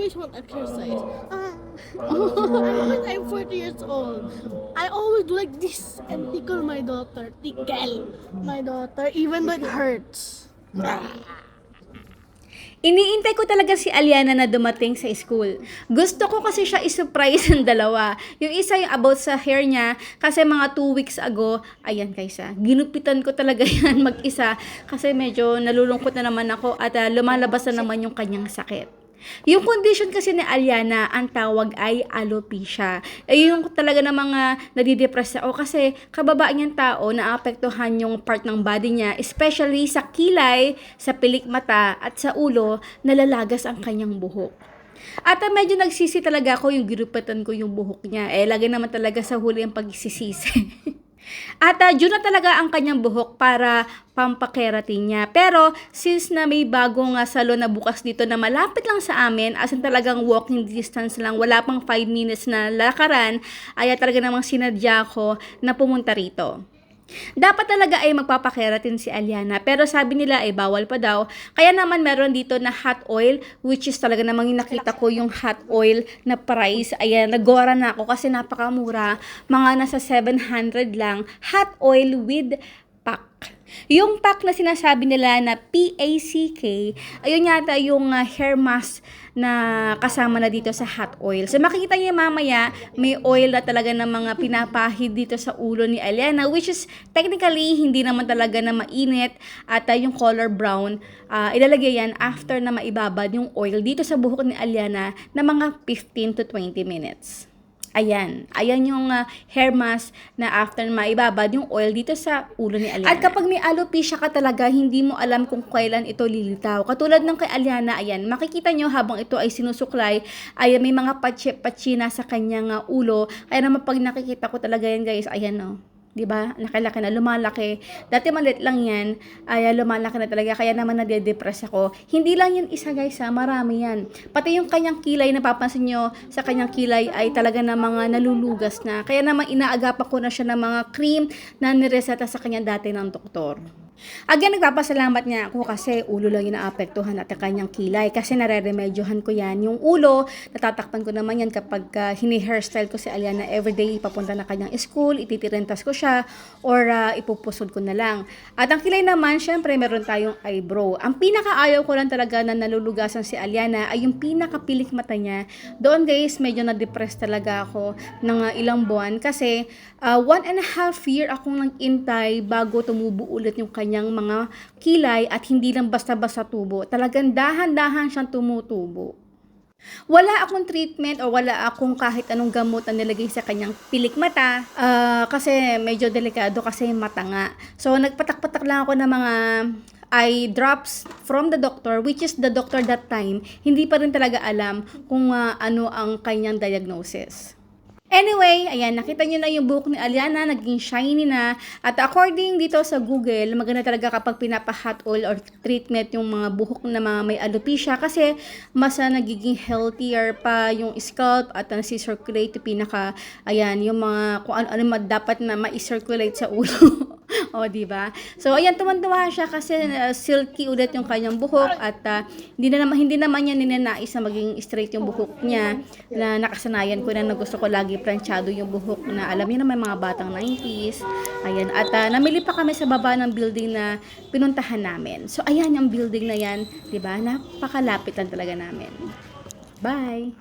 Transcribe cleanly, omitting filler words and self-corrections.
always want exercise. When I'm 40 years old, I always do like this and tickle my daughter. Tickle my daughter, even though it hurts. Iniintay ko talaga si Aliana na dumating sa school. Gusto ko kasi siya isurprise ng dalawa. Yung isa yung about sa hair niya, kasi mga 2 weeks ago, ayan kaysa, ginupitan ko talaga yan mag-isa kasi medyo nalulungkot na naman ako at lumalabas na naman yung kanyang sakit. Yung condition kasi ni Aliana, ang tawag ay alopecia. Yung talaga na mga nadidepress ako kasi kababaan niyang tao naapektuhan yung part ng body niya, especially sa kilay, sa pilik mata at sa ulo, nalalagas ang kanyang buhok. At medyo nagsisi talaga ako yung ginupitan ko yung buhok niya. Lagi naman talaga sa huli ang pagsisisi. At June na talaga ang kanyang buhok para pampakeratin niya. Pero since na may bagong salon na bukas dito na malapit lang sa amin, as in talagang walking distance lang, wala pang 5 minutes na lakaran, ay talaga namang sinadya ko na pumunta rito. Dapat talaga ay magpapakeratin si Aliana, pero sabi nila ay bawal pa daw. Kaya naman meron dito na hot oil, which is talaga namang nakita ko yung hot oil na price. Ayan, nagora na ako kasi napakamura. Mga nasa 700 lang. Hot oil with pack. Yung pack na sinasabi nila na PACK, ayun yata yung hair mask na kasama na dito sa hot oil. So makikita niyo mamaya, may oil na talaga ng mga pinapahid dito sa ulo ni Aliana, which is technically hindi naman talaga na mainit at yung color brown. Ilalagay yan after na maibabad yung oil dito sa buhok ni Aliana na mga 15 to 20 minutes. Ayan yung hair mask na after maibabad yung oil dito sa ulo ni Aliana. At kapag may alopecia ka talaga, hindi mo alam kung kailan ito lilitaw. Katulad ng kay Aliana, ayan, makikita nyo habang ito ay sinusuklay, ay may mga patsi na sa kanyang ulo. Kaya naman pag nakikita ko talaga yan guys, ayan o. Diba? Laki-laki na, lumalaki. Dati maliit lang yan, ay lumalaki na talaga, kaya naman nade-depress ako. Hindi lang yan isa guys ha, marami yan. Pati yung kanyang kilay, napapansin nyo, sa kanyang kilay ay talaga na mga nalulugas na. Kaya naman inaagapan ko na siya ng mga cream na nireseta sa kanya dati ng doktor. Again, nagpapasalamat niya ako kasi ulo lang yung naapektuhan at ang kanyang kilay. Kasi nare-remedyohan ko yan. Yung ulo, natatakpan ko naman yan kapag hini-hairstyle ko si Aliana everyday, papunta na kanyang school, ititirentas ko siya, or ipupusod ko na lang. At ang kilay naman, syempre, meron tayong eyebrow. Ang pinakaayaw ko lang talaga na nalulugasan si Aliana ay yung pinakapilik mata niya. Doon guys, medyo na-depress talaga ako ng ilang buwan kasi 1.5 year akong nag-intay bago tumubo ulit yung kanyang mga kilay at hindi lang basta-basta tubo. Talagang dahan-dahan siyang tumutubo. Wala akong treatment o wala akong kahit anong gamot na nilagay sa kanyang pilik mata kasi medyo delikado kasi mata nga. So nagpatak-patak lang ako ng mga eye drops from the doctor, which is the doctor that time, hindi pa rin talaga alam kung ano ang kanyang diagnosis. Anyway, ayan, nakita nyo na yung buhok ni Aliana, naging shiny na. At according dito sa Google, maganda talaga kapag pinapa-hot oil or treatment yung mga buhok na mga may alopecia kasi mas nagiging healthier pa yung scalp at nasi-circulate pinaka, ayan, yung mga kung ano dapat na ma-circulate sa ulo. O, diba? So, ayan, tuwan-tuwa siya kasi silky ulit yung kanyang buhok at hindi naman niya ninanais na maging straight yung buhok niya na nakasanayan ko na gusto ko lagi planchado yung buhok na alam niyo naman mga batang 90s. Ayan, at namili pa kami sa baba ng building na pinuntahan namin. So, ayan yung building na yan, diba? Napakalapit lang talaga namin. Bye!